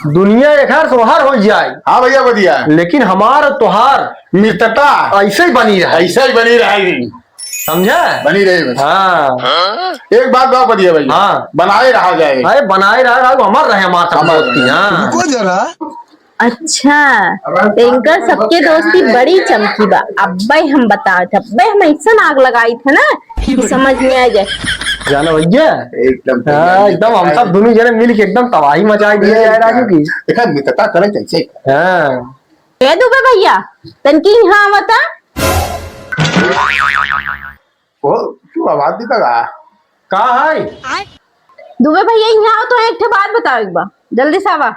दुनिया एक हर सोहर हो जाए। हाँ भैया बढ़िया। लेकिन हमार तोहार मित्रता ऐसे ही बनी रहे। ऐसा ही बनी रहेगी। समझा? बनी रहे बस। हाँ एक बात बहुत बढ़िया भैया। हाँ बनाए रहा जाए। अरे बनाए रहा अमर रहे हमारे साथ दोस्ती। हाँ रुको जरा। अच्छा इनकर सबके दोस्ती बड़ी चमकी बा। अब्बे हम बताए थे, अब्बे हम ऐसा आग लगाई थे ना कि समझ में आ जाए। जानो भैया एकदम हाँ, एकदम हम सब दोनों जने मिल के एकदम तबाही मचाई दिया यार राजू की। देखा मित्रता करे कैसे। हाँ कह दूबे भैया तनकी यहाँ बता। वो तू आवाज देता कहा है? दुबे भैया यहाँ तो एक ठे बात बताओ एक बार जल्दी से आवा।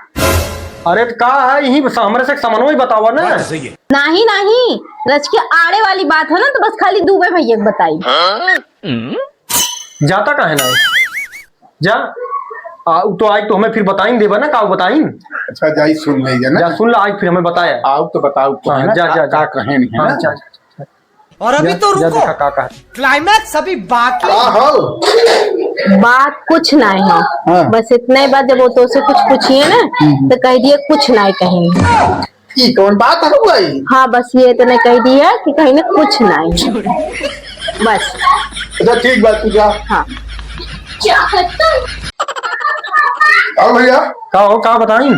अरे तो कहा है यही हमरे से समन्वय बतावा ना। नहीं नहीं रच के आड़े वाली बात है ना तो बस खाली दुबे भैया को बताई। जाता कहे ना जा तो आज तो हमें फिर बताइन देवा ना का बताइन। अच्छा जाई सुन ले ना। जा सुन ला आज फिर हमें बताया। आओ तो बताओ तो है ना, जा जा जा कहे नहीं है हाँ, ना। जा, और अभी तो जा रुको, देखा का क्लाइमैक्स अभी बाकी। हो बात कुछ नहीं है। हाँ। बस इतना ही बात जब वो तो से कुछ पूछिए ना तो कह दिए कुछ नहीं कहेंगे। ये कौन बात है भाई। हाँ बस ये तो नहीं कह दिया कि कहीं ना कुछ नहीं बस। अच्छा ठीक बात तू जा। हाँ और भैया का हो का बताइन।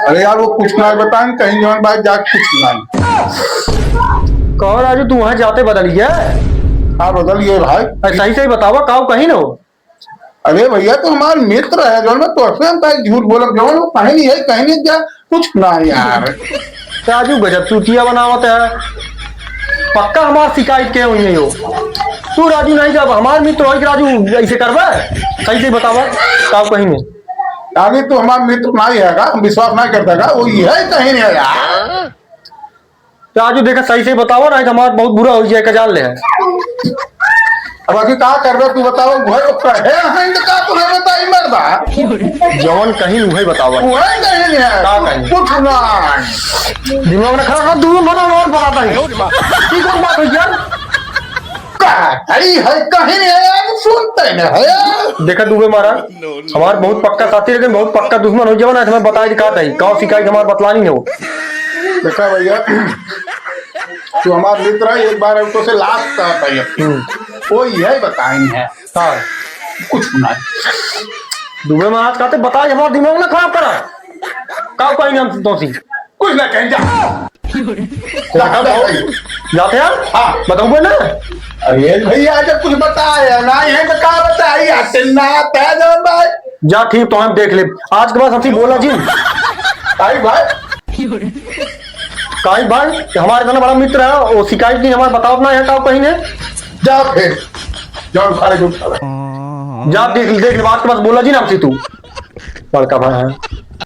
अरे यार वो कुछ ना बताएं कहीं जवान बात जा कुछ नहीं। कहो राजू तू वहां जाते बदल गया। हाँ बदलिए भाई। सही सही बतावा का कहीं ना। अरे भैया तो हमारे मित्र है जो मैं तो हम झूठ बोला जो कहीं नहीं है कहीं नहीं जा कुछ ना यार। राजू गजब चूतिया बनावत है। पक्का हमार शिकायत के हुई हो तू राजू नहीं जब हमार मित्र हो राजू ऐसे करवा सही से बतावा का कहीं में। आगे तो हमारा मित्र नहीं है हम विश्वास नहीं करता वो है कहीं नहीं है यार। राजू देखा सही से बतावा नहीं तो हमारा बहुत बुरा हो जाएगा जान ले। अब आगे क्या कर रहे तू बताओ भाई कहे हैंड का तुम्हें बताई मरदा जवन कहीं वही बतावा। वो है कहीं नहीं है का कहीं? कुछ ना दिमाग में खड़ा दूर मना और बताता है की कौन बात है यार। अरे है कहीं नहीं है यार सुनते नहीं है यार। देखा दुबे मारा हमार बहुत पक्का साथी लेकिन बहुत पक्का दुश्मन हो जाओ ना हमें बताई दिखा था कौ शिकायत हमारे बतलानी नहीं हो। देखा भैया तू हमारा मित्र है एक बार तो से लास्ट का बताइए वो यही बताई है हाँ कुछ ना। दुबे में आज कहते बताए हमारा दिमाग ना खराब करा का कहीं नहीं हम दोषी कुछ ना कहीं जा जाते यार। हाँ बताऊंगा ना। अरे भैया जब कुछ बताया ना ये तो क्या बताई ना तय जवान भाई। जा ठीक तो हम देख ले आज के बाद हमसे बोला जी भाई भाई काई भाई हमारे इतना बड़ा मित्र है वो शिकायत नहीं हमारे बताओ अपना है का कहीं ने। जा फिर जाओ खा ले जा देख देख बात के पास बोला जी ना हमसे तू बड़का भाई है।